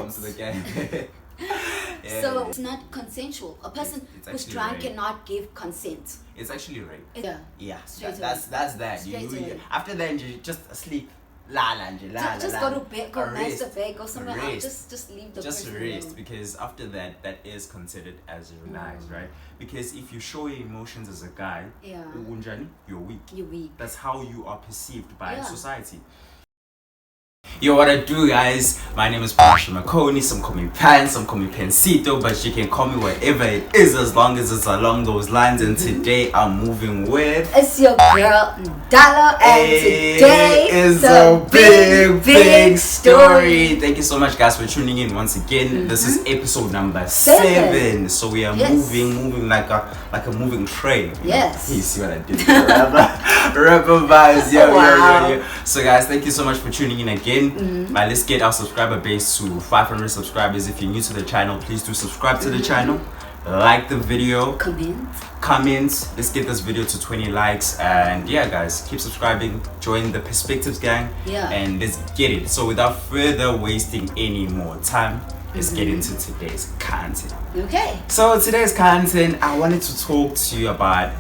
welcome to the gang. Yeah. So it's not consensual. A person who's drunk rape. cannot give consent. It's actually rape. Yeah. That's that. After that, you just sleep. Just go to bed, go masturbate, go somewhere else. Just leave the just person rest alone. because after that is considered as relaxed, right? Because if you show your emotions as a guy, you're weak. You're weak. That's how you are perceived by Yeah. society. Yo, what I do, guys? My name is Pasha Makoni. Some call me Pan, some call me Pensito, but you can call me whatever it is as long as it's along those lines. And today I'm moving with. It's your girl Dollar, and today is a big story. Thank you so much, guys, for tuning in once again. This is episode number 7. So we are moving like a moving train. Yes. You see what I did there? Rapper vibes. Yo. So, guys, thank you so much for tuning in again. Let's get our subscriber base to 500 subscribers. If you're new to the channel, please do subscribe to the channel, like the video, comment. Let's get this video to 20 likes, and yeah, guys, keep subscribing, join the Perspectives gang, and let's get it. So without further wasting any more time, let's get into today's content. Okay. So today's content, I wanted to talk to you about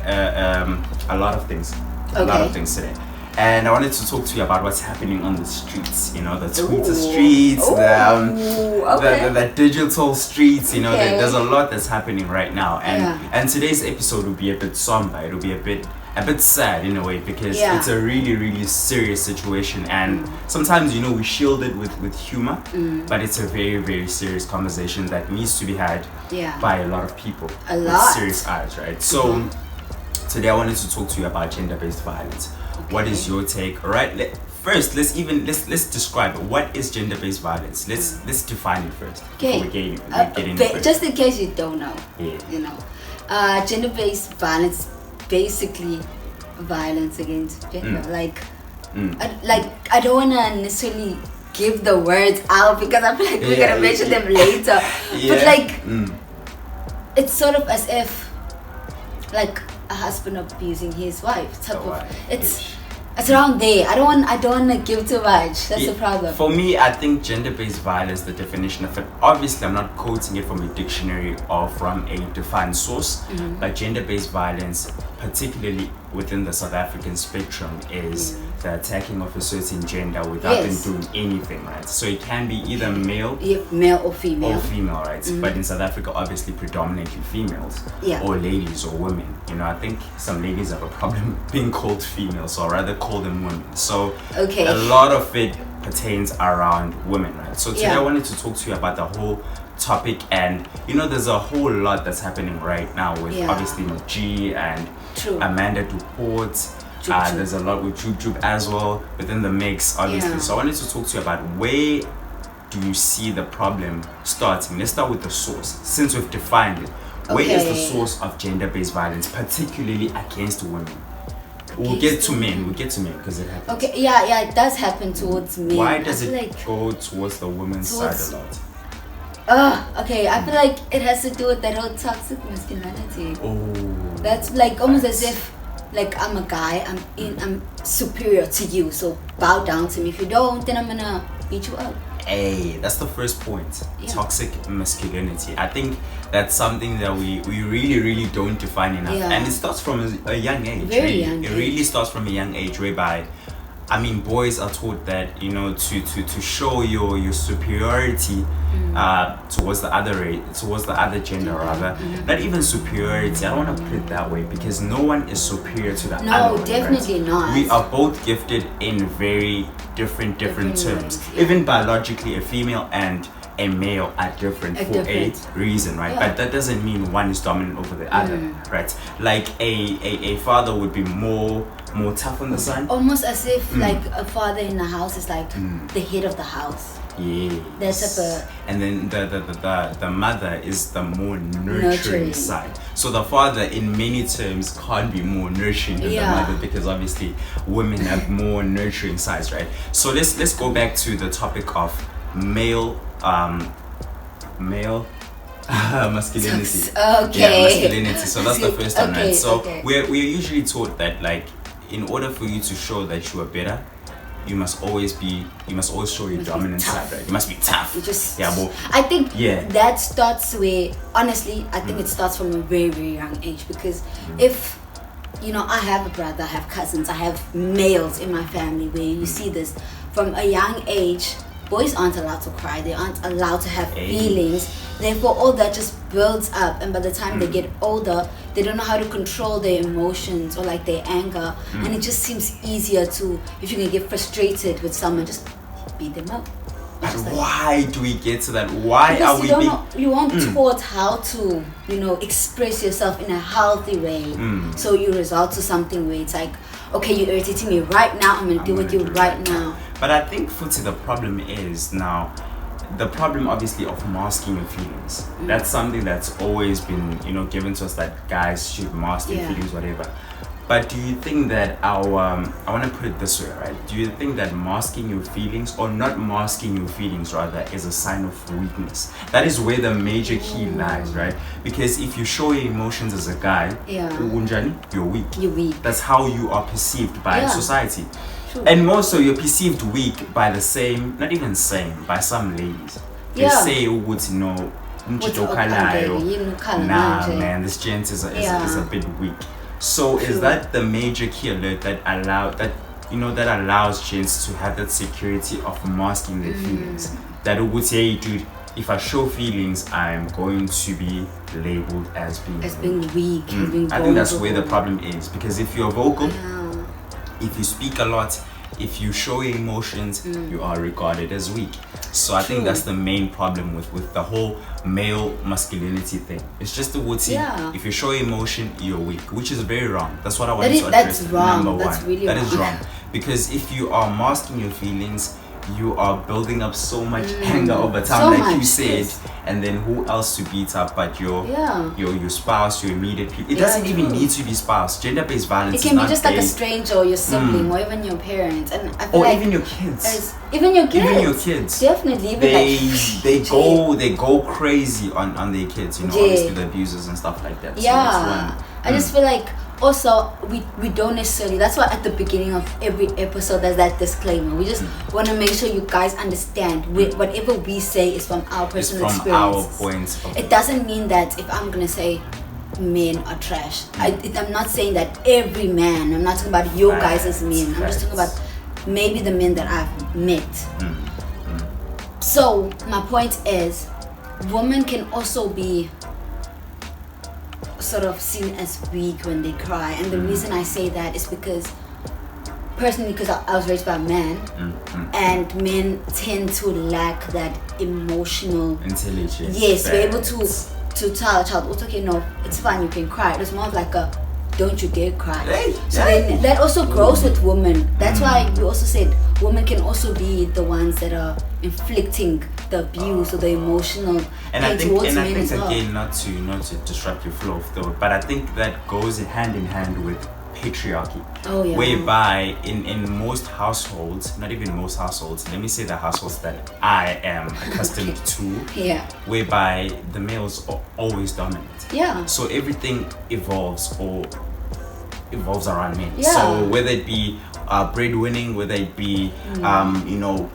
a lot of things. A lot of things today. And I wanted to talk to you about what's happening on the streets, you know, the Twitter streets, the digital streets, you know, there's a lot that's happening right now. And today's episode will be a bit somber, it'll be a bit sad in a way, because it's a really serious situation, and sometimes, you know, we shield it with humor, but it's a very serious conversation that needs to be had by a lot of people with serious eyes, right? So today I wanted to talk to you about gender-based violence. What is your take? All right. First, let's describe it. What is gender-based violence. Let's define it first. Okay. Before we get into it. Just in case you don't know. Yeah. You know, gender-based violence, basically violence against gender. I don't wanna necessarily give the words out because I feel like we're gonna mention them later. But it's sort of as if like a husband abusing his wife type of. It's around there. I don't want to give too much. That's the problem. For me, I think gender-based violence, the definition of it, obviously I'm not quoting it from a dictionary or from a defined source, but gender-based violence, particularly within the South African spectrum, is the attacking of a certain gender without them doing anything, right? So it can be either male or female. Right? But in South Africa, obviously predominantly females, or ladies or women. You know, I think some ladies have a problem being called females, or rather call them women. So a lot of it pertains around women, right? So today I wanted to talk to you about the whole topic, and you know, there's a whole lot that's happening right now with obviously G and Amanda Duport. There's a lot with Jub as well within the mix, obviously. So I wanted to talk to you about where do you see the problem starting. Let's start with the source, since we've defined it. Where is the source of gender-based violence, particularly against women? We'll get to men because it happens. Okay, it does happen towards men. Why does it go towards the women's side a lot? I feel like it has to do with that whole toxic masculinity. That's like almost as if like I'm a guy, I'm superior to you, so bow down to me. If you don't, then I'm gonna beat you up. Hey, that's the first point. Toxic masculinity. I think that's something that we really don't define enough. And it starts from a young age. It really starts from a young age, whereby, I mean, boys are taught that, you know, to show your superiority towards the other gender, rather. Not even superiority. I don't want to put it that way, because no one is superior to the other. No, definitely not. We are both gifted in very different terms. Even biologically, a female and a male are different for a reason, right? But that doesn't mean one is dominant over the other, right? Like a father would be more tough on the son. Almost as if like a father in the house is like the head of the house. That's and then the mother is the more nurturing side. So the father in many terms can't be more nurturing than the mother, because obviously women have more nurturing sides, right? So let's go back to the topic of male masculinity. Masculinity. So that's the first one, right? So we're usually taught that, like, in order for you to show that you are better, you must always show your dominant side, right? You must be tough. I think that starts where, honestly, I think it starts from a very, very young age, because if, you know, I have a brother, I have cousins, I have males in my family where you see this from a young age. Boys aren't allowed to cry, they aren't allowed to have feelings, therefore all that just builds up, and by the time they get older, they don't know how to control their emotions or like their anger, and it just seems easier to, if you can get frustrated with someone, just beat them up. Why do we get to that? Why are we you aren't taught how to, you know, express yourself in a healthy way, so you resort to something where it's like, okay, you're irritating me right now, I'm gonna deal with you right now. But I think, Futi, the problem is now, the problem obviously of masking your feelings. That's something that's always been, you know, given to us, that guys should mask their feelings, whatever. But do you think that I want to put it this way, right? Do you think that masking your feelings, or not masking your feelings rather, is a sign of weakness? That is where the major key lies, right? Because if you show your emotions as a guy, you're weak. You're weak. That's how you are perceived by society. And more so, you're perceived weak by the same, not even same, by some ladies. They say, no, nah, man, this gent is a bit weak. So is that the major key alert that allows gents to have that security of masking their feelings? That would say, dude, if I show feelings, I'm going to be labeled as being weak. I think that's where the problem is, because if you're vocal, if you speak a lot, if you show your emotions, you are regarded as weak. So I think that's the main problem with the whole male masculinity thing. It's just the would see, if you show emotion, you're weak, which is very wrong. That's what I want to address. That's wrong. Number that's one. Really that wrong. is wrong. Because if you are masking your feelings, you are building up so much anger over time, like you said, and then who else to beat up but your spouse, your immediate people. It doesn't even need to be spouse. Gender-based violence it can be just like a stranger, or your sibling, or even your parents, and I feel like even your kids. Even your kids. Definitely. Even they go crazy on their kids, you know, obviously the abusers and stuff like that. Yeah. So I just feel like, also, we don't necessarily, that's why at the beginning of every episode there's that disclaimer. We just want to make sure you guys understand whatever we say is from our personal experience. Our points. It doesn't mean that if I'm gonna say men are trash, I'm not saying that every man, I'm not talking about your guys as men, I'm just talking about maybe the men that I've met. So my point is, women can also be sort of seen as weak when they cry, and the reason I say that is because personally, because I was raised by a man, and men tend to lack that emotional intelligence. Yes, we're able to tell a child, okay, no, it's fine, you can cry. It's more of like a don't you dare cry. Then that also grows with women. That's why we also said women can also be the ones that are inflicting the abuse or the emotional pain towards men as well. Again, not to disrupt your flow of thought, but I think that goes hand in hand with patriarchy. Whereby in most households, not even most households, let me say the households that I am accustomed to, whereby the males are always dominant. So everything evolves around men. So whether it be breadwinning, whether it be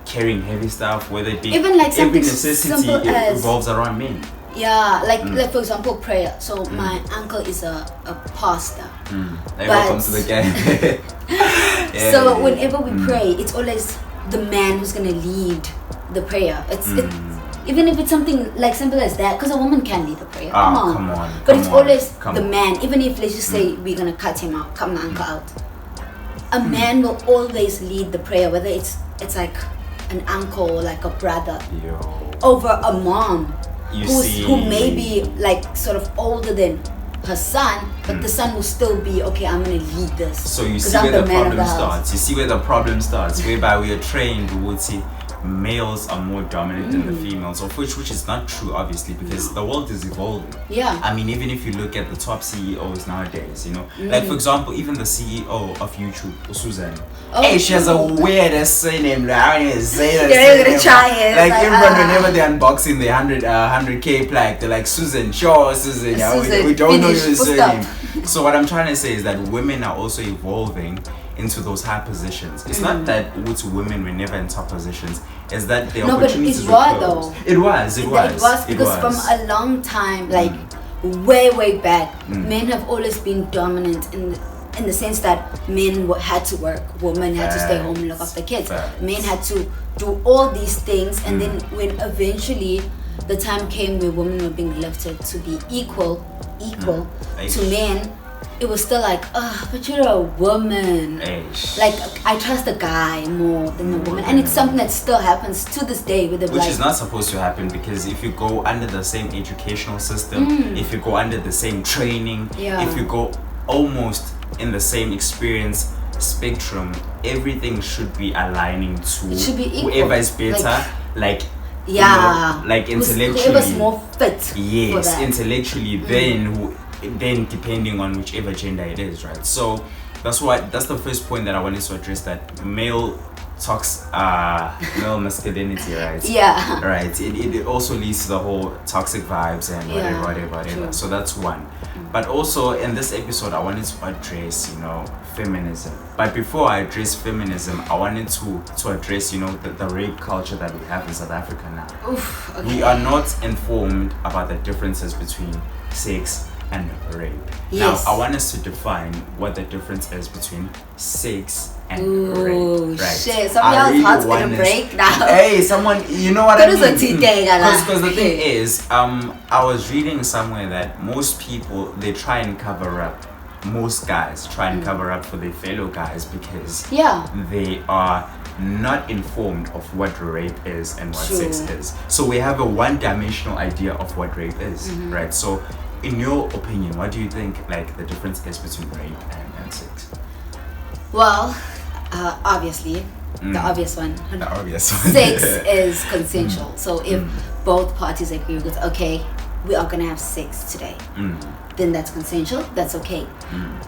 carrying heavy stuff, whether it be even like every necessity revolves around men. Like for example, prayer. So my uncle is a pastor. Welcome to the game. So whenever we pray, it's always the man who's gonna lead the prayer. It's even if it's something like simple as that, because a woman can lead the prayer. Come on. But it's always the man. Even if, let's just say, we're gonna cut him out, cut my uncle out. A man will always lead the prayer, whether it's like an uncle or like a brother, over a mom who may be like sort of older than her son, but the son will still be, okay, I'm gonna lead this. So you see where the problem starts. You see where the problem starts, whereby we are trained, we would see males are more dominant than the females, of which is not true, obviously, because the world is evolving. I mean, even if you look at the top CEOs nowadays, you know, like for example, even the CEO of YouTube, Susan. Hey, she has a weird surname. Like, I don't even say that. They're gonna try it. Like everyone, whenever they're unboxing the 100K plaque, they're like, Susan, sure, Susan. We don't know your surname. So what I'm trying to say is that women are also evolving into those high positions. It's not that women were never in top positions. It's that the no, but opportunities it were was closed. though. It was Because from a long time, like way back, men have always been dominant in the sense that men had to work, women had to stay home and look after kids. Men had to do all these things, and then when eventually the time came where women were being lifted to be equal to men, it was still like, but you're a woman. Like, I trust a guy more than a woman. And it's something that still happens to this day with the which is not supposed to happen, because if you go under the same educational system, if you go under the same training, if you go almost in the same experience spectrum, everything should be aligning to whoever is better. Like intellectually, whoever's more fit. Yes, intellectually, then depending on whichever gender it is, right? So that's the first point that I wanted to address, that male masculinity, right? Yeah. Right. It also leads to the whole toxic vibes and whatever. True. So that's one. But also in this episode, I wanted to address, feminism. But before I address feminism, I wanted to address, the rape culture that we have in South Africa now. Oof, okay. We are not informed about the differences between sex and rape. Yes. Now, I want us to define what the difference is between sex and rape. Right. Shit, somebody else's heart's gonna break now. Hey, someone, you know what I mean? Because the thing is, I was reading somewhere that most people, they try and cover up. Most guys try and cover up for their fellow guys because they are not informed of what rape is and what sex is. So we have a one-dimensional idea of what rape is, right? So in your opinion, what do you think like the difference is between rape and sex? Well, obviously, the obvious one. The obvious one. Sex is consensual. So if both parties agree with, okay, we are gonna have sex today, then that's consensual. That's okay.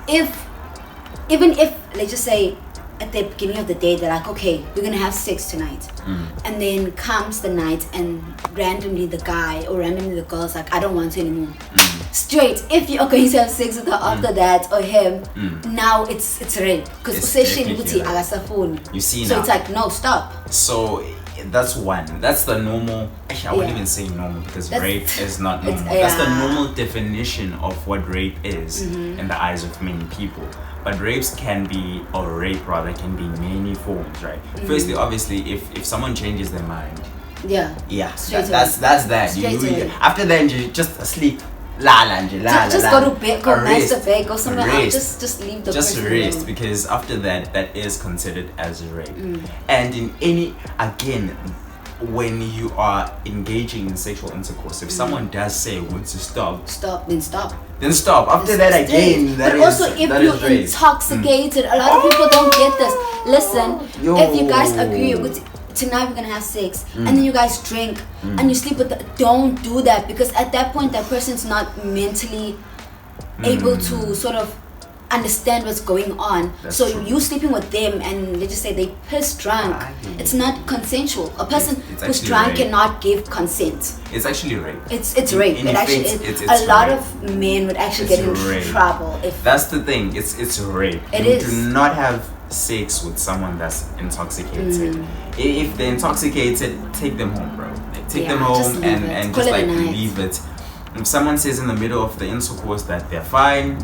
Even if let's just say at the beginning of the day they're like, okay, we're gonna have sex tonight, and then comes the night and randomly the guy or randomly the girl's like, I don't want to anymore. Straight, if you're going to have sex with her after that or him, now it's rape, because you see so now. it's like, no, stop. So that's one. That's the normal. Actually, I wouldn't even say normal, because rape is not normal. That's the normal definition of what rape is in the eyes of many people. But rape can be many forms, right? Firstly, obviously, if someone changes their mind, that's that. You after that, you just asleep. Just go to bed, go masturbate, go somewhere else. Just leave the person alone. Rest, because after that is considered as rape. And in any, again, when you are engaging in sexual intercourse, if someone does say wants to stop, then stop. After that, again, but also if you're intoxicated, a lot of people don't get this. Listen, if you guys agree with tonight we're gonna have sex, and then you guys drink and you sleep with don't do that, because at that point that person's not mentally able to sort of understand what's going on. That's so true. you sleeping with them and let's just say they piss drunk, it's not consensual. A person who's drunk rape. Cannot give consent. It's actually rape. It's rape. It's a lot of men would actually get in trouble if that's the thing. It's rape. You do not have sex with someone that's intoxicated. If they're intoxicated, take them home, bro. Take them home and just like leave it. If someone says in the middle of the intercourse that they're fine,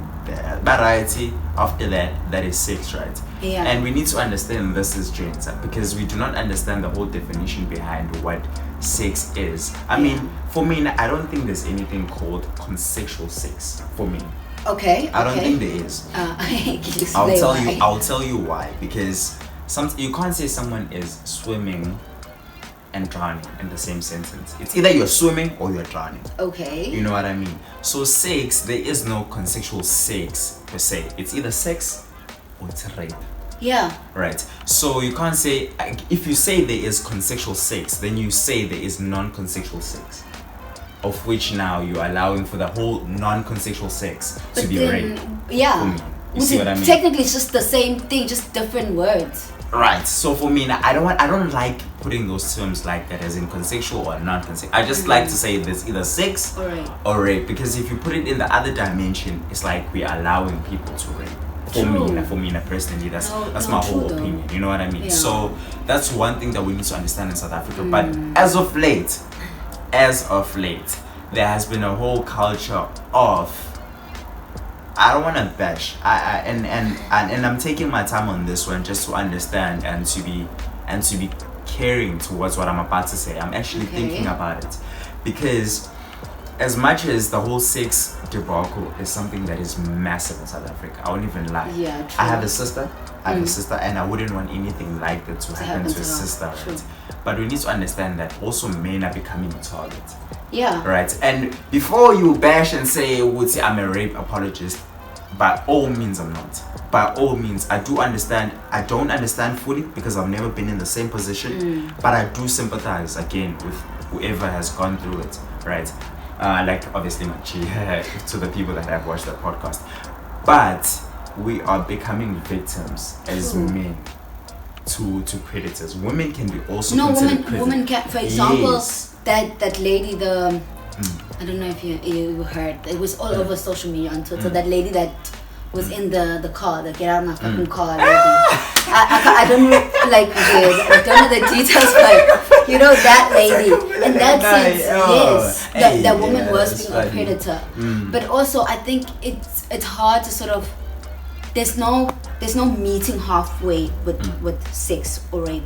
variety, after that is sex, right? Yeah. And we need to understand this is gender, because we do not understand the whole definition behind what sex is. I mean, for me, I don't think there's anything called consensual sex. For me. Okay. I don't think there is. I'll tell you why. Because you can't say someone is swimming and drowning in the same sentence. It's either you're swimming or you're drowning. Okay. You know what I mean? So sex, there is no consensual sex per se. It's either sex or it's rape. Yeah. Right. So you can't say, if you say there is consensual sex, then you say there is non-consensual sex. Of which now you're allowing for the whole non-consensual sex to be rape. Yeah. For me. You see what I mean? Technically it's just the same thing, just different words. Right. So for me, I don't like putting those terms like that, as in consensual or non-consensual. I just like to say there's either sex or rape, because if you put it in the other dimension, it's like we're allowing people to rape. For me personally, that's my whole opinion. You know what I mean? Yeah. So that's one thing that we need to understand in South Africa. But as of late, there has been a whole culture of, I don't want to bash. And I'm taking my time on this one just to understand and to be caring towards what I'm about to say. I'm actually thinking about it, because as much as the whole sex debacle is something that is massive in South Africa, I won't even lie. Yeah, true. I have a sister, and I wouldn't want anything like that to happen to a sister, right? But we need to understand that also men are becoming a target. Yeah. Right. And before you bash and say, I'm a rape apologist, by all means I'm not. By all means, I do understand. I don't understand fully because I've never been in the same position, but I do sympathize again with whoever has gone through it, right? Like obviously to the people that have watched the podcast. But we are becoming victims as men to predators. Women can be also considered predators. Women can, for example, that lady, I don't know if you heard, it was all over social media on Twitter, that lady that was in the car, the get out of my fucking car lady. I don't know, like, I don't know the details, but you know that lady. In that sense, yes, that woman was being a predator. But also, I think it's hard to sort of, there's no meeting halfway with sex or rape.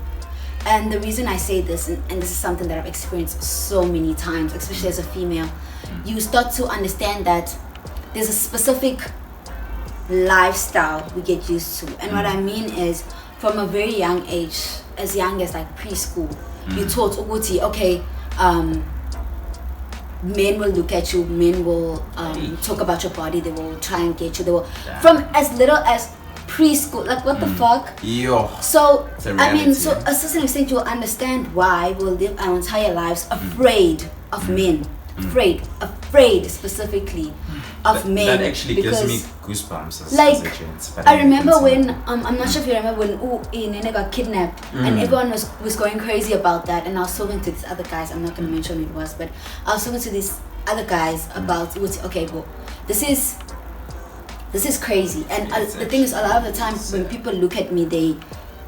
And the reason I say this, and this is something that I've experienced so many times, especially as a female, you start to understand that there's a specific lifestyle we get used to. And what I mean is, from a very young age, as young as like preschool, you're taught, okay, men will look at you, men will talk about your body, they will try and get you, they will, from as little as preschool, like what the fuck? Yo. So I mean, so a certain extent you'll understand why we'll live our entire lives afraid of men, afraid specifically of men. That actually gives me goosebumps. Like, I remember when I'm not sure if you remember when Nene got kidnapped and everyone was going crazy about that, and I was talking to these other guys. I'm not going to mention who it was, but I was talking to these other guys about okay, well, this is crazy. And the thing is, a lot of the time when people look at me,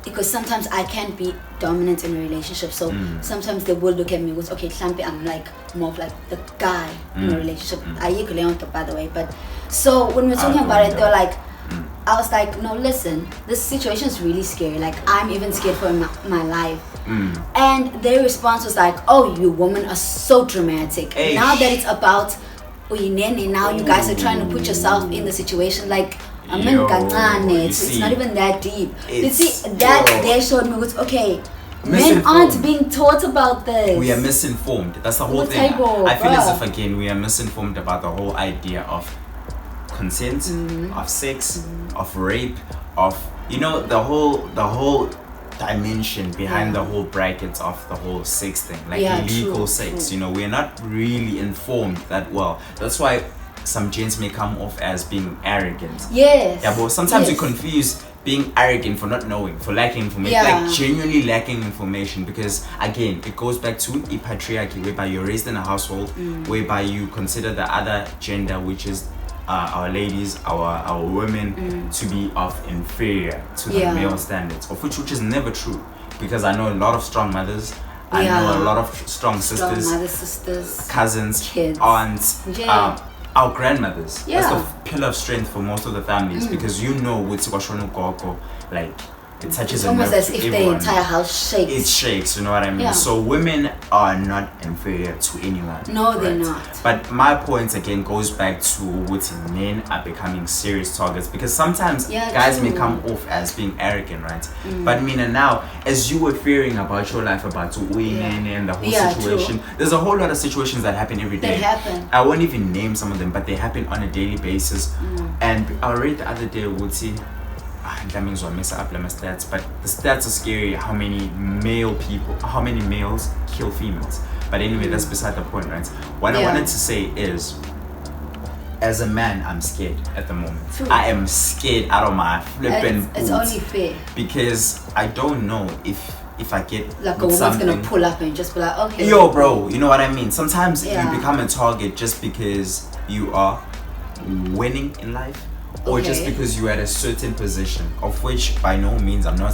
because sometimes I can't be dominant in a relationship, so sometimes they will look at me with, okay, I'm like more of like the guy in a relationship. I by the way, but so when we're talking about it, they're like, I was like, no, listen, this situation is really scary. Like, I'm even scared for my life. And their response was like, oh, you women are so dramatic. Now that it's about now you guys are trying to put yourself in the situation, like, it's not even that deep. You see, that they showed me was, okay, men aren't being taught about this. We are misinformed. That's the whole thing. I feel as if, again, we are misinformed about the whole idea of consent, of sex, of rape, of, the whole dimension behind the whole brackets of the whole sex thing, like illegal sex. We're not really informed that well. That's why some gents may come off as being arrogant. Yes. Yeah, but sometimes we confuse being arrogant for not knowing, for lacking information, like genuinely lacking information, because again, it goes back to a patriarchy, whereby you're raised in a household whereby you consider the other gender, which is our ladies, our women, to be of inferior to the male standards, of which is never true, because I know a lot of strong mothers, I know a lot of strong sisters, cousins, kids, aunts, our grandmothers. That's the pillar of strength for most of the families, because with like, it touches almost as if the entire house shakes. It shakes, you know what I mean? So women are not inferior to anyone. No, they're not. But my point again goes back to what men are becoming serious targets, because sometimes guys may come off as being arrogant, right? But now, as you were fearing about your life, about women and the whole situation, there's a whole lot of situations that happen every day. They happen. I won't even name some of them, but they happen on a daily basis. And I read the other day, that means we'll mess up my stats, but the stats are scary. How many males kill females? But anyway, that's beside the point, right? What I wanted to say is, as a man, I'm scared at the moment. True. I am scared out of my flipping boots. It's only fair, because I don't know if I get like a woman's gonna pull up and just be like, okay, yo, bro, you know what I mean? Sometimes you become a target just because you are winning in life, or just because you're at a certain position, of which by no means I'm not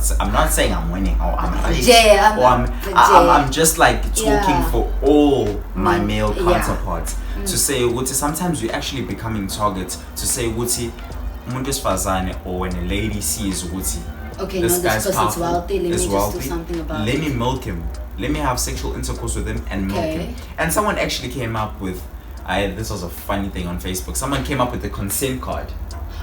saying I'm winning or I'm right, I'm just like talking for all my male counterparts to say Wuti, sometimes we're actually becoming targets to say Wuti umuntu wesifazane, or when a lady sees Wuti, this guy's powerful, is wealthy, let me milk him, let me have sexual intercourse with him and milk him. And someone actually came up with this was a funny thing on Facebook. Someone came up with the consent card.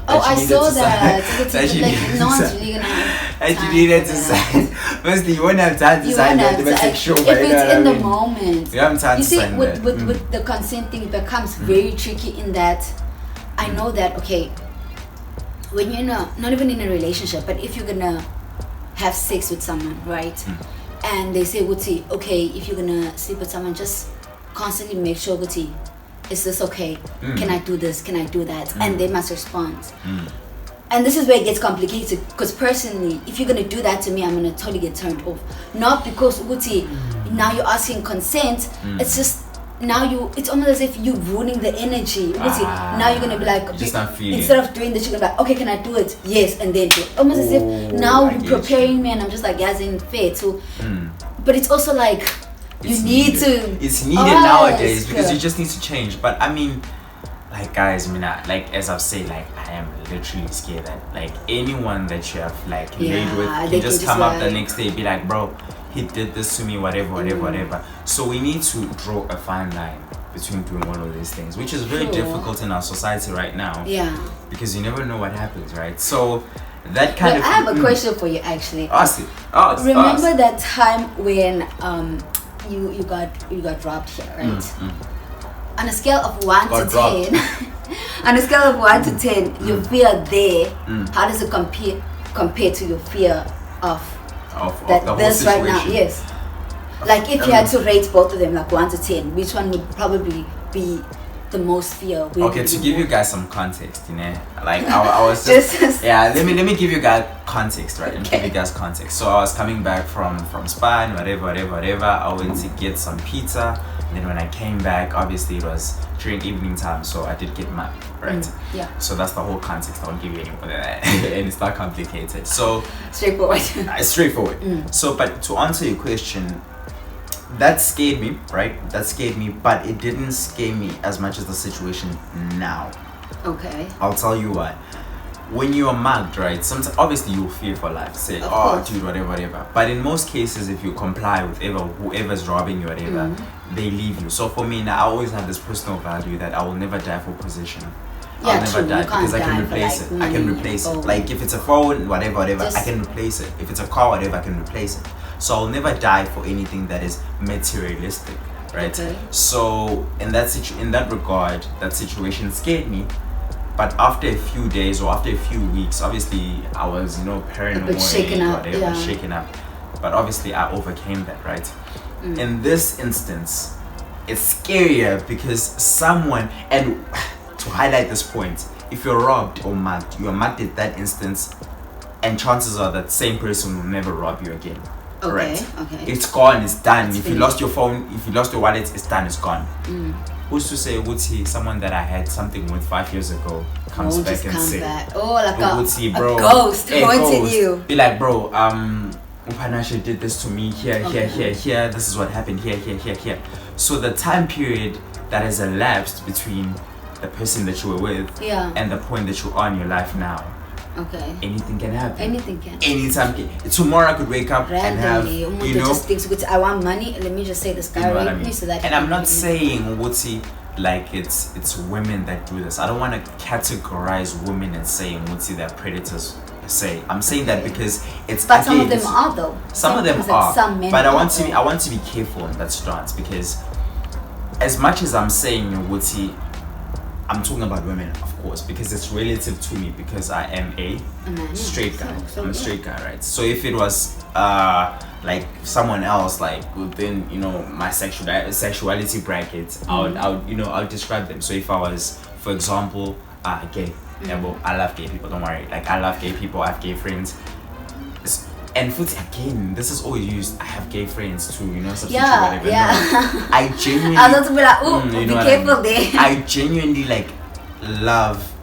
Oh, I saw that. Like, no one's really gonna have and you needed to sign. Firstly, you won't have time to sign that. If it's in the moment. You haven't time to sign that. You see, with the consent thing, it becomes very tricky in that I know that, okay, when you're not even in a relationship, but if you're gonna have sex with someone, right? And they say, Wuti, okay, if you're gonna sleep with someone, just constantly make sure, Wuti, is this okay? Can I do this? Can I do that? And they must respond. And this is where it gets complicated, because personally, if you're gonna do that to me, I'm gonna totally get turned off. Not because Wuti, now you're asking consent. It's just it's almost as if you're ruining the energy. Wuti, now you're gonna be like, instead of doing this, you're gonna be like, okay, can I do it? Yes, and then almost as if now you're preparing me, and I'm just like, yes, in fair too. But it's also like, it's needed nowadays because you just need to change. But I mean, like, guys, I mean, like, as I've said, like, I am literally scared that like anyone that you have like laid with can just come up the next day and be like, bro, he did this to me, whatever. So we need to draw a fine line between doing all of these things, which is very difficult in our society right now. Because you never know what happens, right? So that kind of. I have a question for you, actually. Remember that time when you got dropped here, right? On a scale of 1 to 10, on a scale of 1 to 10, your fear there, how does it compare to your fear of the whole this situation right now? Yes. Like, if you had to rate both of them, like 1 to 10, which one would probably be the most fear? Okay, to give you guys some context, you know, like I was just let me give you guys context, right? Let me give you guys context. So I was coming back from Spain, whatever. I went to get some pizza, and then when I came back, obviously it was during evening time, so I did get mad, right? So that's the whole context. I won't give you any more than that, and it's not complicated. So straightforward. Straightforward. So, but to answer your question, that scared me, right? But it didn't scare me as much as the situation now. Okay. I'll tell you what. When you are mugged, right? Sometimes, obviously, you'll fear for life. Say, dude, whatever. But in most cases, if you comply with whoever's robbing you, whatever, they leave you. So for me, now I always have this personal value that I will never die for position. I'll never die because I can replace it. I can replace it. Like, if it's a phone, whatever, I can replace it. If it's a car, whatever, I can replace it. So I'll never die for anything that is materialistic, right? Okay. So in that regard, that situation scared me. But after a few days or after a few weeks, obviously I was, paranoid, shaken up. But obviously I overcame that, right? In this instance, it's scarier because someone, and to highlight this point, if you're robbed or mugged, you are mugged at that instance, and chances are that same person will never rob you again. Okay. It's gone, it's done. If you lost your phone, if you lost your wallet, it's done, it's gone. Who's to say someone that I had something with 5 years ago comes back and say, like a ghost haunting you. Be like, bro, Upanasha did this to me here, this is what happened here. So the time period that has elapsed between the person that you were with and the point that you are in your life now, anything can happen. Anytime. Tomorrow I could wake up randomly, and have, just thinks, I want money, let me just say this guy raped me so that. And I'm not saying Wuti like it's women that do this. I don't want to categorize women and saying Wuti they're predators per se. I'm saying that because it's. But some of them are though. Some of them are. But I want to be careful on that stance, because as much as I'm saying Wuti, I'm talking about women, of course, because it's relative to me, because I am a straight guy. I'm a straight guy, right? So if it was like someone else, like within my sexuality bracket, I would describe them. So if I was, for example, gay, I love gay people. Don't worry, like I love gay people. I have gay friends. And again, this is always used. I have gay friends too, substitute whatever. I genuinely. I was to be like, be careful there. I genuinely love,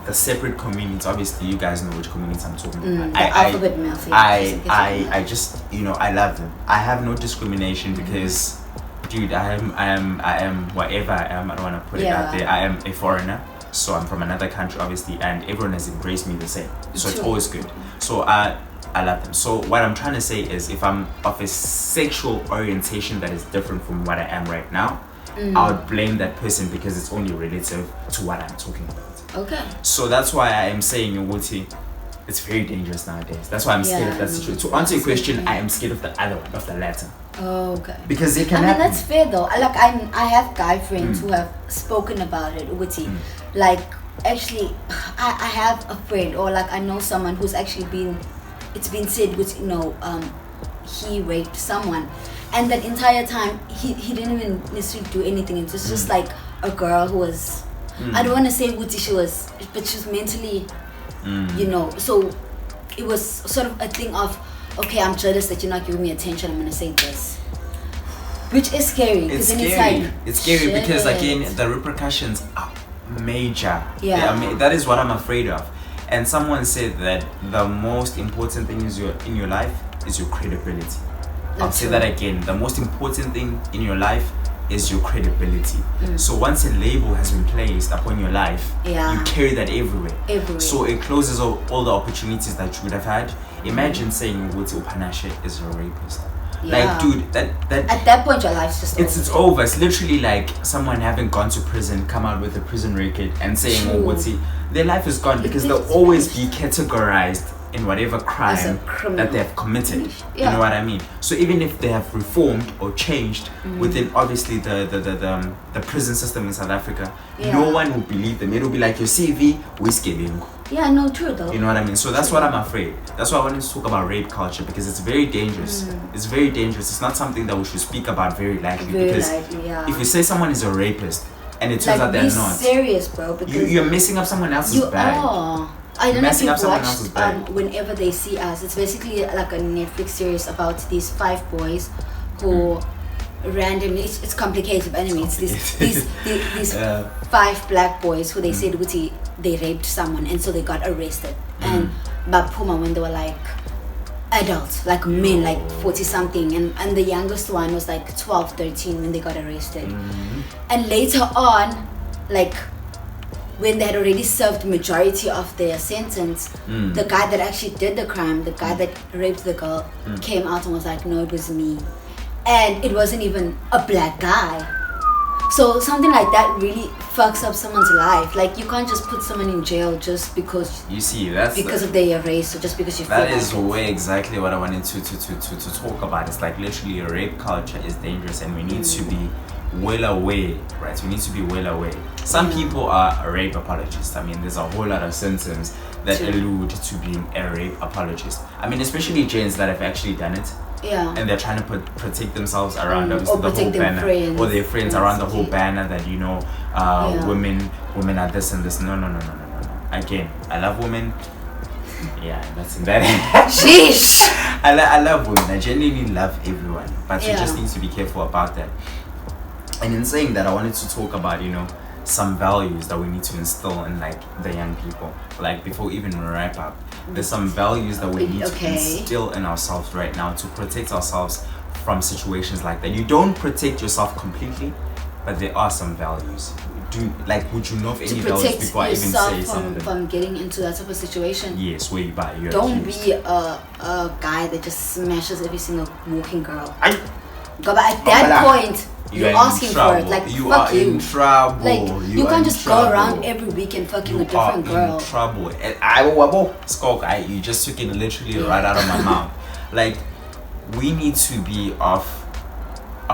the separate communities. Obviously, you guys know which communities I'm talking about. The alphabet mouth. I just, I love them. I have no discrimination because, dude, I am whatever I am. I don't want to put it out there. I am a foreigner, so I'm from another country, obviously, and everyone has embraced me the same. So it's always good. So I love them. So what I'm trying to say is, if I'm of a sexual orientation that is different from what I am right now, I would blame that person because it's only relative to what I'm talking about. Okay. So that's why I am saying, Wuti, it's very dangerous nowadays. That's why I'm scared of that situation. To answer your question, I am scared of the other one, of the latter. Oh, okay. Because it can happen. That's fair though. Like I have guy friends who have spoken about it, Wuti. Like, actually, I have a friend, or like I know someone who's actually it's been said, which, he raped someone. And that entire time, he didn't even necessarily do anything. It was just like a girl who was, I don't want to say Wuti she was, but she was mentally, so it was sort of a thing of, okay, I'm jealous that you're not giving me attention, I'm going to say this. Which is scary. It's scary. It's scary because, again, the repercussions are major. Yeah. That is what I'm afraid of. And someone said that the most important thing in your life is your credibility. I'll say that again. The most important thing in your life is your credibility. So once a label has been placed upon your life, you carry that everywhere. So it closes all the opportunities that you would have had. Imagine saying Wuti Upanashe is a rapist. Like, dude, that at that point your life's just it's over. It's literally like someone having gone to prison, come out with a prison record and saying, oh, Wuti, their life is gone, because they'll always be categorized in whatever crime that they have committed. You know what I mean? So even if they have reformed or changed within, obviously, the prison system in South Africa, no one will believe them. It will be like your CV, whiskey bingo. Yeah, no, true though. You know what I mean? So that's what I'm afraid. That's why I wanted to talk about rape culture, because it's very dangerous. It's very dangerous. It's not something that we should speak about very lightly. If you say someone is a rapist and it turns out they're not, serious, bro. Because you're messing up someone else's bag. I don't know if you've watched Whenever They See Us. It's basically like a Netflix series about these 5 boys who randomly, it's complicated, but anyway, it's these 5 black boys who they said they raped someone, and so they got arrested. And Bapuma, when they were like adults, like men, like 40 something, and the youngest one was like 12, 13 when they got arrested. And later on, like, when they had already served majority of their sentence, the guy that actually did the crime, the guy that raped the girl, came out and was like, no, it was me. And it wasn't even a black guy. So something like that really fucks up someone's life. Like, you can't just put someone in jail just because of their race, or just because you feel that is way exactly what I wanted to talk about. It's like, literally, a rape culture is dangerous, and we need to be well aware, right? We need to be well aware. Some people are rape apologists. I mean, there's a whole lot of symptoms that allude to being a rape apologist. I mean, especially gents that have actually done it. And they're trying to protect themselves around the whole banner, or their friends around the whole banner that, women are this and this. No. Again, I love women. Yeah, that's in that. Sheesh. I love women. I genuinely love everyone, but you just need to be careful about that. And in saying that, I wanted to talk about, some values that we need to instill in, like, the young people. Like, before even we wrap up, there's some values that we need to instill in ourselves right now to protect ourselves from situations like that. You don't protect yourself completely, but there are some values. Would you know of any values before I even say something? From getting into that type of situation? Yes, where you buy. Don't be a guy that just smashes every single walking girl. But at that point, you're asking for it. Like, you fuck are you. In trouble. Like, you can't just go around every weekend fucking a different girl. You are in trouble. You just took it literally right out of my mouth. Like, we need to be of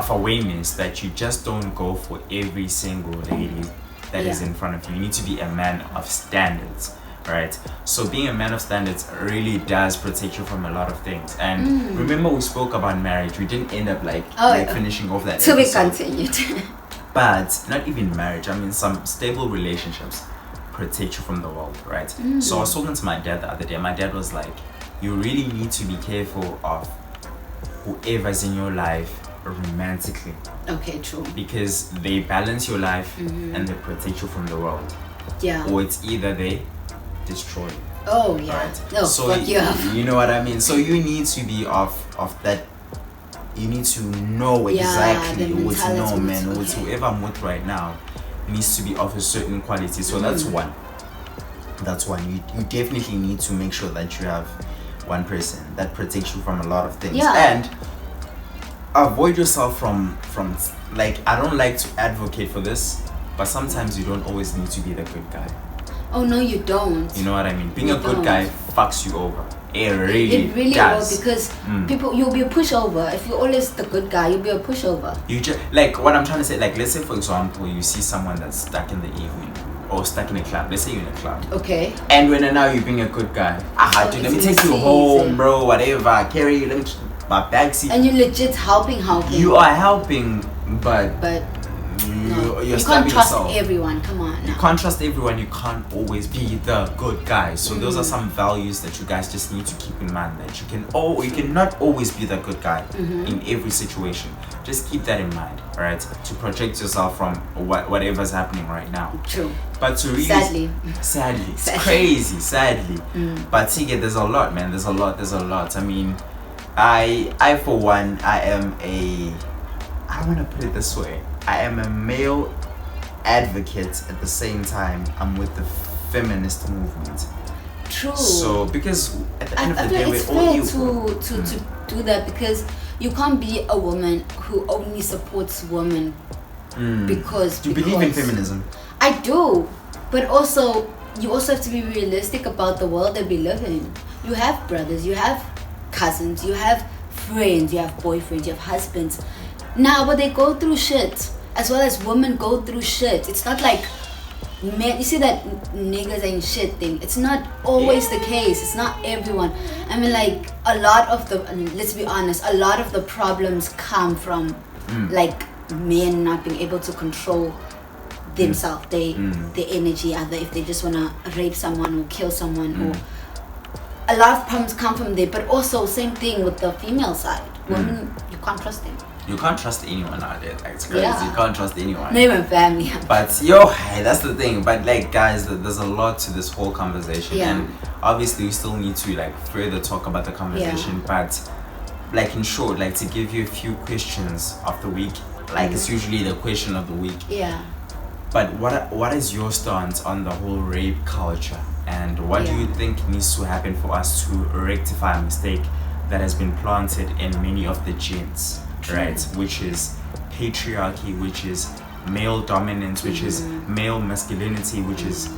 awareness that you just don't go for every single lady that is in front of you. You need to be a man of standards. Right, so being a man of standards really does protect you from a lot of things. And remember, we spoke about marriage. We didn't end up finishing off that. To be continued. But not even marriage. I mean, some stable relationships protect you from the world, right? So I was talking to my dad the other day. My dad was like, "You really need to be careful of whoever's in your life romantically." Okay, true. Because they balance your life and they protect you from the world. Yeah. Or it's either they destroy you. Oh yeah. Right? No, So fuck you up. you know what I mean. So you need to be of that. You need to know exactly the what to know, mentality, man. okay. Whoever I'm with right now needs to be of a certain quality. So that's one. That's one. You definitely need to make sure that you have one person that protects you from a lot of things. Yeah. And avoid yourself from like, I don't like to advocate for this, but sometimes you don't always need to be the good guy. Oh no, you don't. You know what I mean? Being You a good don't. guy fucks you over. It really does. will, because people, you'll be a pushover. If you're always the good guy, you'll be a pushover. You just, like, what I'm trying to say, like, let's say for example you see someone that's stuck in the evening or stuck in a club. Let's say you're in a club. Okay. And when now you're being a good guy. Dude, let me it's take you easy. home, bro, whatever. Carry you, let me my backseat. And you're legit helping. You are helping, but no, you're you stabbing can't trust yourself. everyone. Come on. You can't trust everyone. You can't always be the good guy. So those are some values that you guys just need to keep in mind. That you cannot always be the good guy in every situation. Just keep that in mind, all right? To protect yourself from whatever's happening right now. True. But to really, sadly, it's crazy, sadly. But Tige, there's a lot, man. There's a lot. I mean, I for one, I want to put it this way. I am a male advocate at the same time. I'm with the feminist movement. True. So because at the end of the day, it's we're all fair equal. to do that, because you can't be a woman who only supports women because. Do you believe in feminism? I do, but also you also have to be realistic about the world that we live in. You have brothers, you have cousins, you have friends, you have boyfriends, you have husbands. Now, but they go through shit, as well as women go through shit. It's not like men. You see that niggas ain't shit thing. It's not always the case. It's not everyone. I mean, like, a lot of the, let's be honest, a lot of the problems come from like men not being able to control themselves, their energy, either if they just wanna rape someone or kill someone, or a lot of problems come from there. But also same thing with the female side. Women, you can't trust them. You can't trust anyone out there. Like, it's crazy. Yeah. You can't trust anyone. Not even family. But that's the thing. But like, guys, there's a lot to this whole conversation, and obviously we still need to like further talk about the conversation. But like, in short, like, to give you a few questions of the week. Like, it's usually the question of the week. Yeah. But what is your stance on the whole rape culture, and what do you think needs to happen for us to rectify a mistake that has been planted in many of the genes? Right, which is patriarchy, which is male dominance, which is male masculinity, which is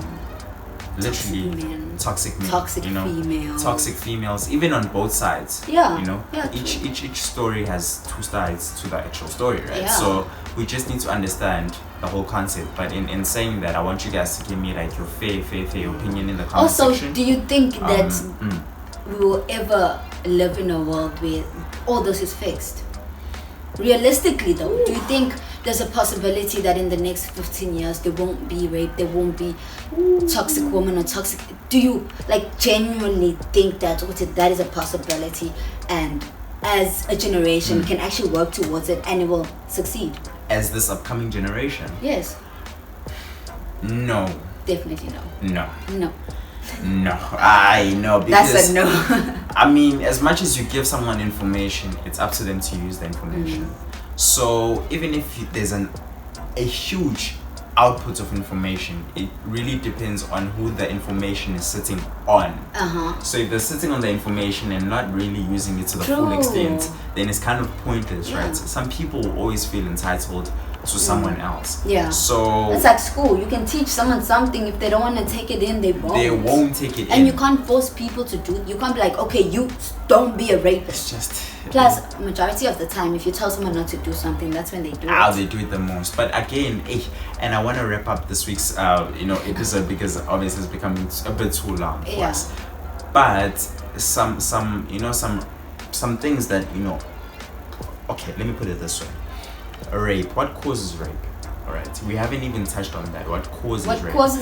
literally toxic men, toxic females, even on both sides. Each story has two sides to the actual story, right? So we just need to understand the whole concept. But in saying that, I want you guys to give me like your fair opinion in the comment section. Also, do you think that we will ever live in a world where all this is fixed? Realistically though, do you think there's a possibility that in the next 15 years there won't be rape, there won't be toxic women or toxic? Do you like genuinely think that is a possibility, and as a generation can actually work towards it and it will succeed? As this upcoming generation? Yes. No. Definitely no. No, I know, because that's a no. I mean, as much as you give someone information, it's up to them to use the information. So even if there's a huge output of information, it really depends on who the information is sitting on. So if they're sitting on the information and not really using it to the full extent, then it's kind of pointless, right? Some people will always feel entitled to someone else. So it's like school. You can teach someone something. If they don't want to take it in, they won't take it in. And you can't force people to do it. You can't be like, okay, you don't be a rapist. It's just plus majority of the time, if you tell someone not to do something, that's when they do it. They do it the most. But again, and I want to wrap up this week's episode, because obviously it's becoming a bit too long for us. But some things that okay, let me put it this way. Rape. What causes rape? All right, we haven't even touched on that. What causes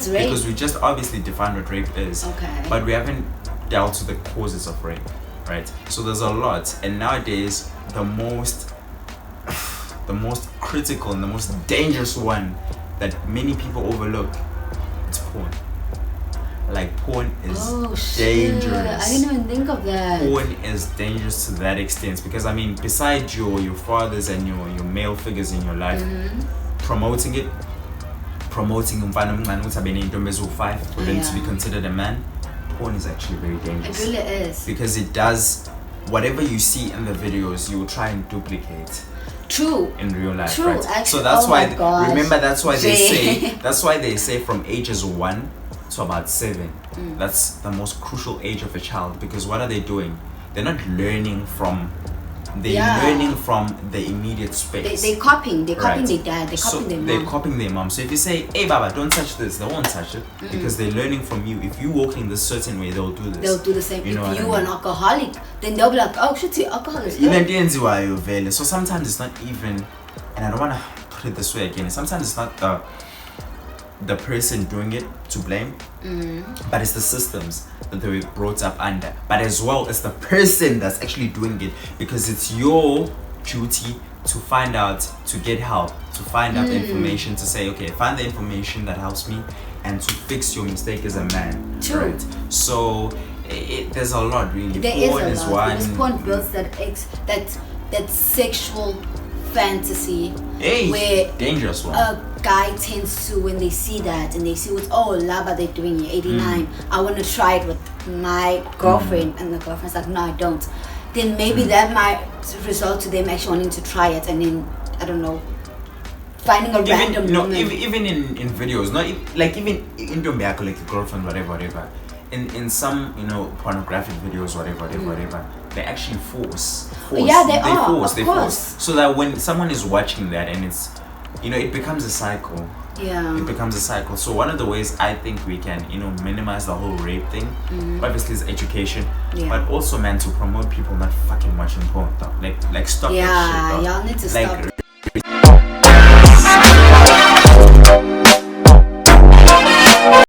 rape? Because we just obviously defined what rape is. Okay. But we haven't dealt with the causes of rape, right? So there's a lot, and nowadays the most critical and the most dangerous one that many people overlook, it's porn. Like porn is Shit. dangerous. I didn't even think of that. Porn is dangerous to that extent because I mean, besides your fathers and your male figures in your life, promoting umfana omncane ukuthi abe nentombi eziwu-5 for them to be considered a man, porn is actually very dangerous. It really is. Because it does whatever you see in the videos, you will try and duplicate. True. In real life, True. right? Actually, so that's why. Remember, that's why they say. That's why they say from ages 1 to about 7. That's the most crucial age of a child because what are they doing? They're not learning from. They're learning from the immediate space. They're copying. They're copying their dad. They're copying their mom. They're copying their mom. So if you say, "Hey, Baba, don't touch this," they won't touch it because they're learning from you. If you walk in this certain way, they'll do this. They'll do the same. You know if you are an alcoholic, then they'll be like, "Oh, shit, you're alcoholic." So sometimes it's not even, and I don't want to put it this way again. Sometimes it's not the person doing it to blame, but it's the systems that they were brought up under. But as well, it's the person that's actually doing it because it's your duty to find out, to get help, to find out the information, to say, okay, find the information that helps me, and to fix your mistake as a man. True. Right? So there's a lot really. There Porn is a lot. one. Because porn builds that sexual fantasy where dangerous one. A guy tends to, when they see that and they see what lava they're doing here, 89, I want to try it with my girlfriend, and the girlfriend's like, no, I don't. Then maybe that might result to them actually wanting to try it, and then I don't know, finding a random woman. Even in videos, not like even in Durban, like girlfriend, whatever. In some pornographic videos, whatever, they actually force. Yeah, they force. So that when someone is watching that and it's, it becomes a cycle. Yeah. It becomes a cycle. So one of the ways I think we can, minimize the whole rape thing, obviously is education, but also, man, to promote people not fucking watching porn, though. Like stop that shit, though. Y'all need to stop.